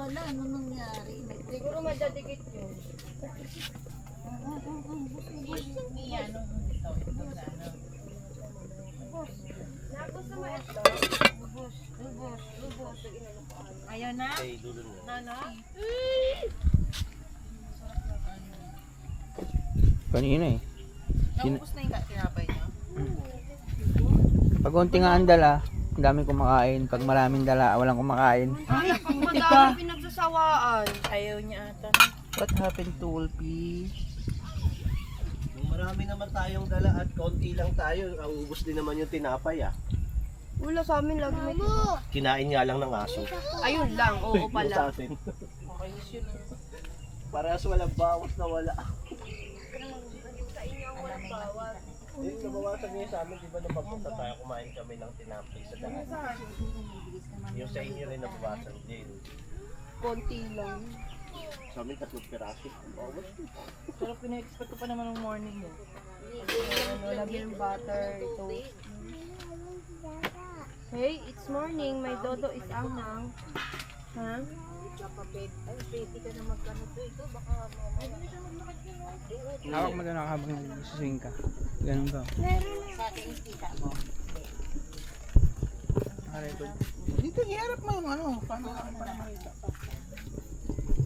wala. Ano nangyari? Siguro madadikit yun. Mia, nung ito na ano. Nagusto mo ito? Lubos. Ayaw na? Nana? Kanina eh. Naubos na yung tinapay niyo? Pag konti nga ang dala, ang dami kumakain. Pag maraming dala, walang kumakain. Ay, madami pinagsasawaan. Ayaw niya ata. What happened to Wolfie? Marami naman tayong dala at konti lang tayo. Ubus din naman yung tinapay ah. Wala sa amin lagi may Kinain nga lang ng aso. Ayun lang, oo Yung pala. sa atin. Okay, yun. Parehas walang bawas na wala. Sa inyo ang walang bawat. Yung nabawasan niya sa amin, di ba napapunta tayo, kumain kami ng tinapay sa daan. Yung sa inyo rin nabawasan din. Konti lang. Sa amin, 3 piraso. Bawas. Pero pina-expect ko pa naman ng morning yun. Ano, lagyan ng butter, ito. Hey, it's morning. My dodo is anang. Ha? Kapapit. Ay, baby ka na magkano to ito. Baka Hawak mo doon habang nagsusing ka. Ganun ka. sa ating kita mo. Nakarecord. Dito, iharap mo yung ano. Paano makita?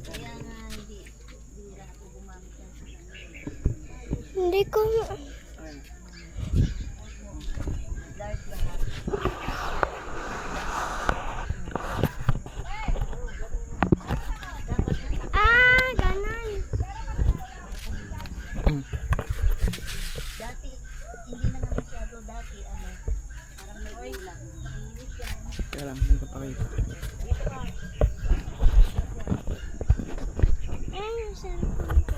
Kaya nga hindi ako gumamit yan sa kanila. Hindi ko. Dark lahat. Ah, ganun. Dati, hindi na nga masyado dati, ano, parang may ulam. English yan. Kaya lang, hindi ko pakita. Ay, yung cellphone ko.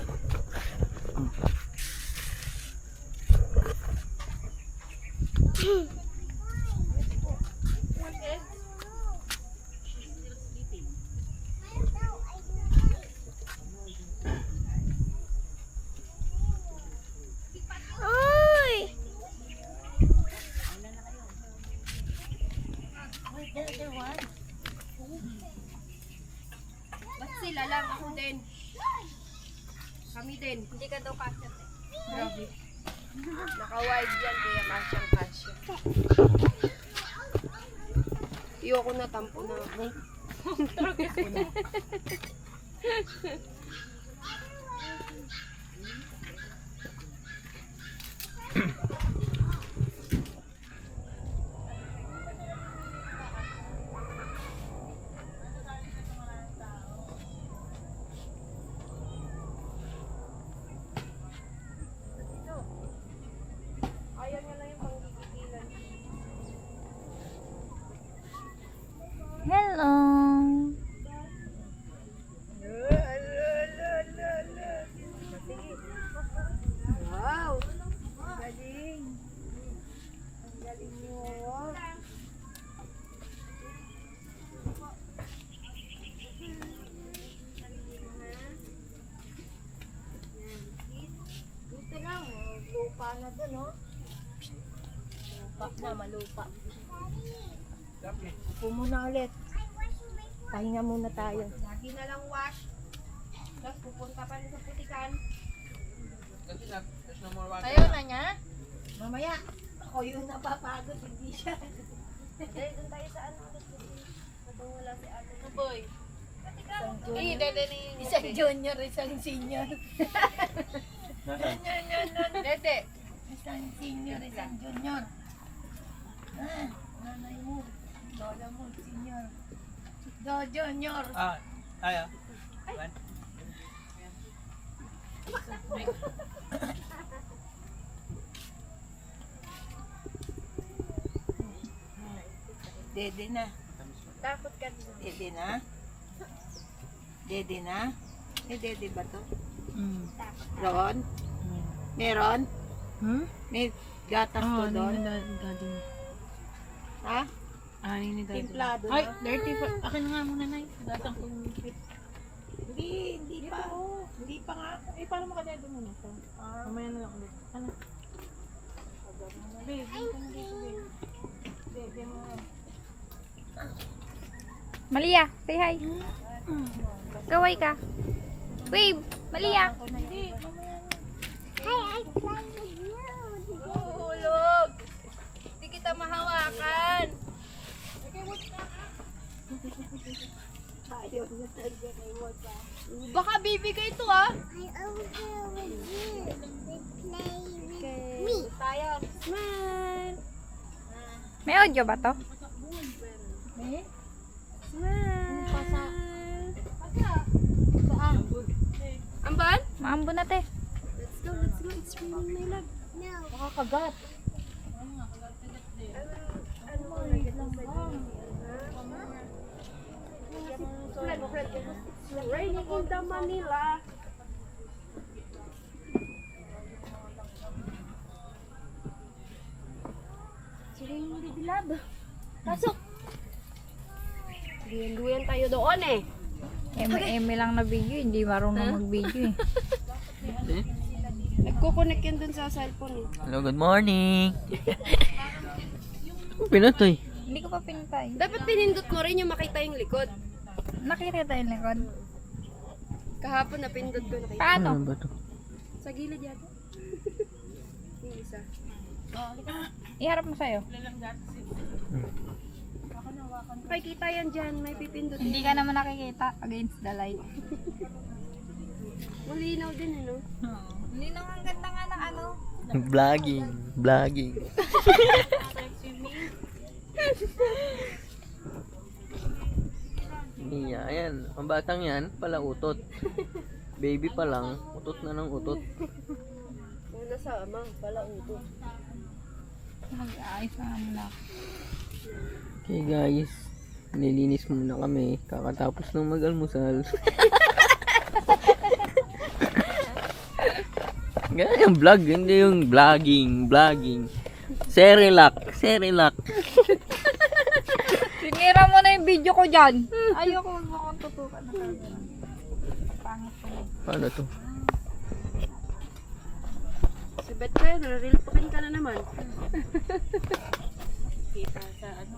Ay! Wait, the other one. Ba't sila lang? Ako din. Kami din. Hindi ka daw kasya. Grabe. Naka-wide yan, kaya kasyang-kasya. Iyoko na, tampo na ako. Ayaw niya lang yung panggigigilan. Hello. Wow! Ang galing! Ang galing niyo! Dito lang, lupa na dun, oh. Lupa na, malupa. Upo muna ulit. Pahinga muna tayo. Lagi na lang wash. Tapos pupunta pa rin sa putikan. Ayaw na niya? Mamaya, ako yung napapagod, hindi siya. Dahil doon tayo sa ano. Habang wala si ate. Boy. Isang Ay, junior. dede ni... Isang junior, isang senior. Dede. Isang senior, isang junior. Ah, nanay mo. Lola mo, senior. Junior. Ah, tayo. One. Dede na. Takot ka din. Dede na. Dede na. May dede ba to? Ron? Meron? May gatas ko doon? Ha? Timplado na? Ay, dirty pa. Akin nga muna, Nay. Datang kong Hindi pa. Hindi pa nga. Eh, paano makadedo muna ito? Mamaya na lang ulit. Ano? Babe, dito na dito, babe. Dede mo. Malia, say hi. Kaway ka. Wave. Malia. Hulog. Hindi kita mahawakan. Baka bibigay ito ah. Me. Tayo. Smile. May audio ba to? Amban? Maambo na te. Let's go, let's go. It's raining, my love. Nakakagat. It's raining in the Manila. Sila yung dibilab. Pasok! Duyan tayo doon eh. Eme lang na video, hindi marunong mag-video eh. Nagko-connect yan dun sa cellphone eh. Hello, good morning. Pinatoy. Hindi ko pa pinatay. Dapat pinindot mo rin yung makita yung likod. Nakikita yung likod. Kahapon na pindot ko nakita. Paano? Ano ba to? Sa gilid yata. Yung isa. Iharap mo sa'yo. Makikita yan dyan. May pipindot. Hindi ka naman nakikita against the light. Malinaw din eh no? Hindi naman ang ganda nga ng ano. Vlogging. Vlogging. Iya, ayan. Ang batang yan, pala utot. Baby pa lang, utot na ng utot. Una sa ama. Pala uto. Mag-aayos na muna. Okay guys, nililinis muna kami. Kakatapos ng mag-almusal. Ganyan yung vlog, hindi yung vlogging. Vlogging. Serilac. Serilac. Sinira mo na yung video ko dyan. Ayoko magmukang tutukan na camera. Pangit ko. Paano to? Si Bet ko yun. Real talking ka na naman. Kita sa ano.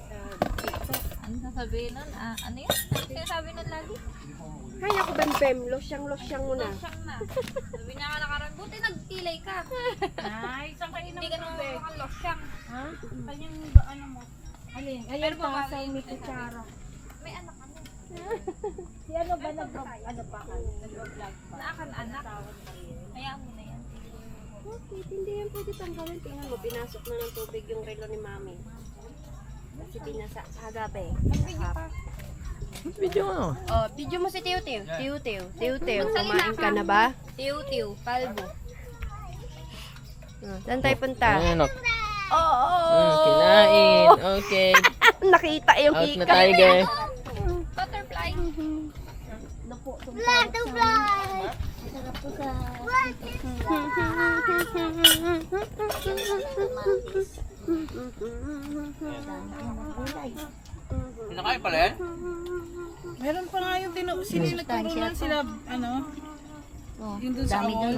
Sa TikTok. Ano sasabihin nun? Ano yun? Ano sinasabi nun lagi? Hay ako bem-bem. Losyang mo na. Siyang na. Sabi niya ka nakaraan, buti nagtilay ka. Ay, isang kayo Hindi ka naman mukhang losyang. Ha? Kanyang ba ano mo? Alin? Ayun Pero pa baka sa may may kutsara. May anak ka na. Si ano ba ano pa ka? Nag-vlog pa. Naakan anak. Hayaan mo na yan. Bakit? Hindi yan pwede tanggalin. Tingnan mo. Pinasok na ng tubig yung relo ni mami. Kasi pinasa kagabi. Mag-video ka. Video nga. Oh, video mo si Tiyo Tiyo. Tiyo Tiyo. Tiyo Tiyo. Magsalita Kumain ka. ka na ba? Tiw-tiw, palbo. Saan tayo punta? Anak. Oo. Kinain. Okay. Nakita yung Out na hika. tayo guys. Butterfly. Pinakain pala yan? Meron pa nga yung sinilagturunan sila ano? Yung dun sa awol.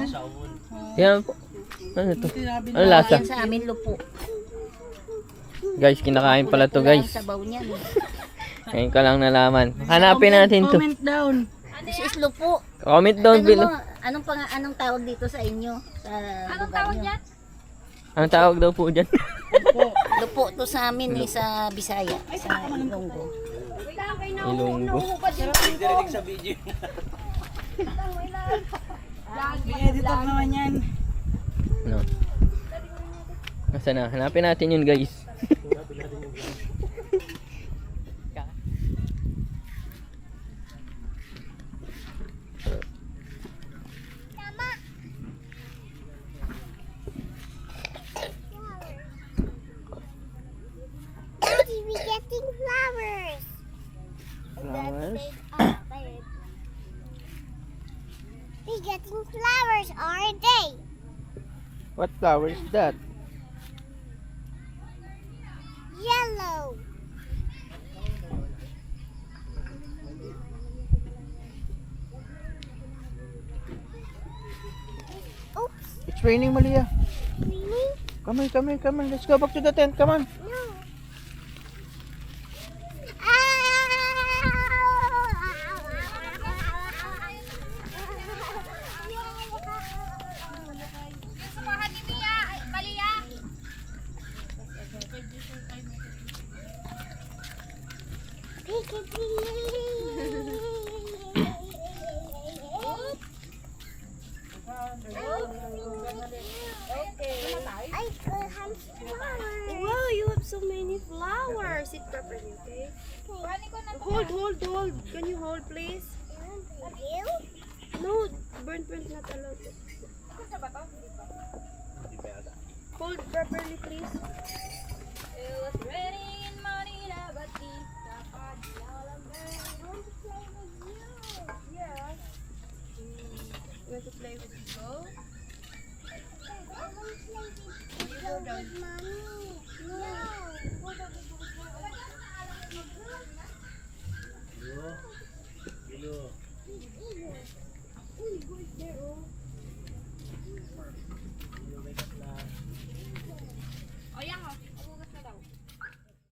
Yan po. Ano to? Sinabi Ano lasa? Sa amin lupo. Guys, kinakain pala to guys. Sabaw niyan. Ngayon ka lang nalaman. Hanapin natin to. Comment down. This is lupo. Comment down Ano below. mo, anong tawag dito sa inyo? Sa Anong lugar tawag nyo? yan? Anong tawag daw po dyan? Lupo to sa amin eh, sa Bisaya, sa Ilonggo. Ilonggo. May editor naman yan. No. Nasaan na? Hanapin natin yun guys. Daddy, we getting flowers. Flowers? We getting flowers, aren't they? What flower is that? Yellow. Oops, It's raining, Malia. really? Come on, come on, come on. Let's go back to the tent. Come on. No. Ow! burnt not allowed. Ano ba to? Hindi pa yata. Hold properly, please. It was raining in Manila, but the yeah. You want to play with the ball? Mommy, no. Bilo.